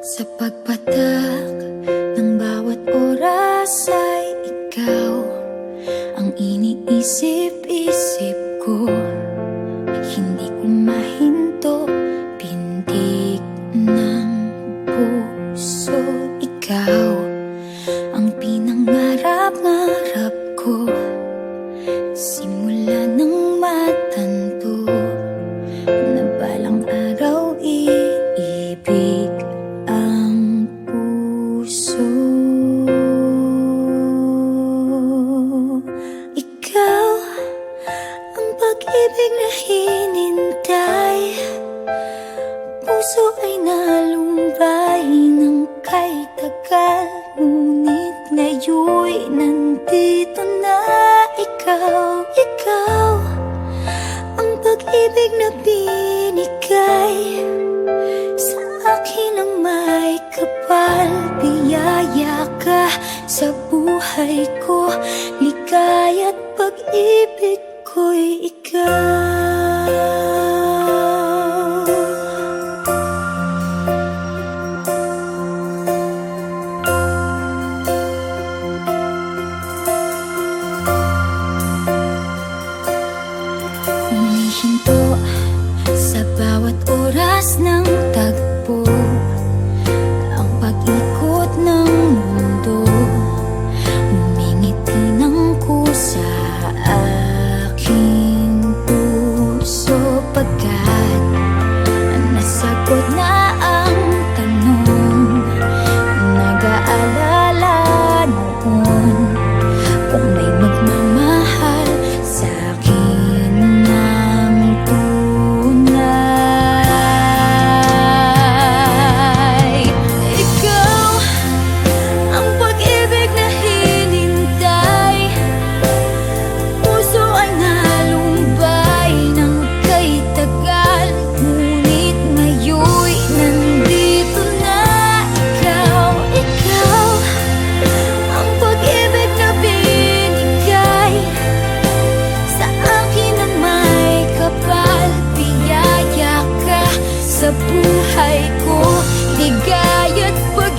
Sa pagpatak ng bawat oras ay ikaw ang iniisip-isip ko. Hindi ko mahinto, pintig ng puso. Ikaw ang pinangarap-ngarap ko, simula ng matanto na balang araw iibig ang puso. Ikaw ang pag-ibig na hinintay, puso ay nalumbay ng kay tagal, ngunit ngayon'y nandito na ikaw. Ikaw ang pag-ibig na binigay sa akin ang may kapal. Biyaya ka sa buhay ko, ligaya't pag-ibig ko'y ikaw. Humihinto sa bawat oras ng tagpo, ang pag-ikot ng mundo, umingiti ng kusa aking puso. Pagkat nasagot na ang tanong, nag-aalala noon kung may magmamahal sa akin ng tunay. Ikaw ang pag-ibig na hinintay, puso ay nalumbay ng kay tagal, ngunit ngayon'y nandito na ikaw. Ikaw ang pag-ibig na binigay sa akin ang may kapal. Biyaya ka sa buhay ko, ligaya't pag